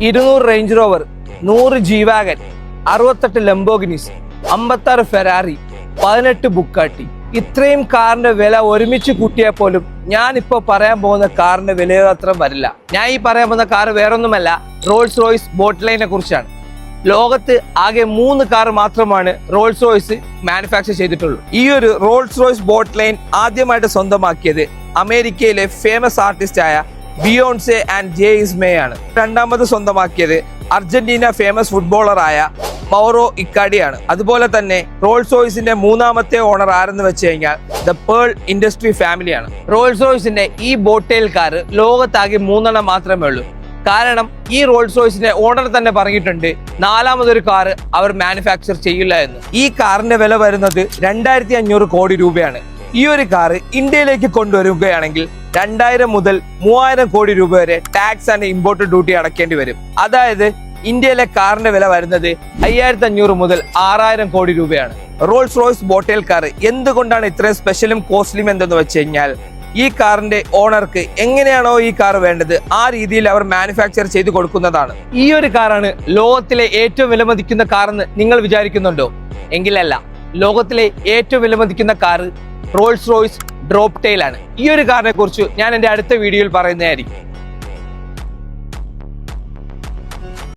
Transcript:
200 range rover, 100 G-Wagen, 68 ലംബോഗിനിസ്, 56 Ferrari, 18 ബുക്കാട്ടി. ഇത്രയും കാറിന്റെ വില ഒരുമിച്ച് കൂട്ടിയാൽ പോലും ഞാനിപ്പോ പറയാൻ പോകുന്ന കാറിന്റെ വിലയോ അത്ര വരില്ല. ഞാൻ ഈ പറയാൻ പോകുന്ന കാർ വേറൊന്നുമല്ല, റോൾസ് റോയ്സ് ബോട്ട്ലൈനെ കുറിച്ചാണ്. ലോകത്ത് ആകെ 3 കാർ മാത്രമാണ് റോൾസ് റോയ്സ് മാനുഫാക്ചർ ചെയ്തിട്ടുള്ളൂ. ഈ ഒരു റോൾസ് റോയ്സ് ബോട്ട്ലൈൻ ആദ്യമായിട്ട് സ്വന്തമാക്കിയത് അമേരിക്കയിലെ ഫേമസ് ആർട്ടിസ്റ്റ് ആയ ബിയോൺസെ ആൻഡ് ജെ ഇസ്മേ ആണ്. രണ്ടാമത് സ്വന്തമാക്കിയത് അർജന്റീന ഫേമസ് ഫുട്ബോളറായ മൗറോ ഇക്കാഡിയാണ്. അതുപോലെ തന്നെ റോൾസ് റോയ്സിന്റെ മൂന്നാമത്തെ ഓണർ ആരെന്ന് വെച്ച് കഴിഞ്ഞാൽ ദ പേൾ ഇൻഡസ്ട്രി ഫാമിലിയാണ്. റോൾസ് റോയ്സിന്റെ ഈ ബോട്ടെയിൽ കാർ ലോകത്താകെ 3 മാത്രമേ ഉള്ളൂ. കാരണം ഈ റോൾസ് റോയ്സിന്റെ ഓണർ തന്നെ പറഞ്ഞിട്ടുണ്ട് 4മതൊരു കാർ അവർ മാനുഫാക്ചർ ചെയ്യില്ല എന്ന്. ഈ കാറിന്റെ വില വരുന്നത് 2500 കോടി രൂപയാണ്. ഈ ഒരു കാർ ഇന്ത്യയിലേക്ക് കൊണ്ടുവരികയാണെങ്കിൽ 2000 മുതൽ 3000 കോടി രൂപ വരെ ടാക്സ് ആൻഡ് ഇമ്പോർട്ട് ഡ്യൂട്ടി അടയ്ക്കേണ്ടി വരും. അതായത് ഇന്ത്യയിലെ കാറിന്റെ വില വരുന്നത് 5500 മുതൽ 6000 കോടി രൂപയാണ്. റോൾസ് റോയ്സ് ബോട്ടെയിൽ കാർ എന്തുകൊണ്ടാണ് ഇത്രയും സ്പെഷ്യലും കോസ്റ്റ്ലിയും എന്തെന്ന് വെച്ച് കഴിഞ്ഞാൽ ഈ കാറിന്റെ ഓണർക്ക് എങ്ങനെയാണോ ഈ കാർ വേണ്ടത് ആ രീതിയിൽ അവർ മാനുഫാക്ചർ ചെയ്ത് കൊടുക്കുന്നതാണ്. ഈ ഒരു കാറാണ് ലോകത്തിലെ ഏറ്റവും വിലമതിക്കുന്ന കാറെന്ന് നിങ്ങൾ വിചാരിക്കുന്നുണ്ടോ? എങ്കിലല്ല, ലോകത്തിലെ ഏറ്റവും വിലമതിക്കുന്ന car Rolls Royce Droptail ആണ്. ഈ ഒരു കാറിനെ കുറിച്ച് ഞാൻ എൻ്റെ അടുത്ത വീഡിയോയിൽ പറയുന്നതായിരിക്കും.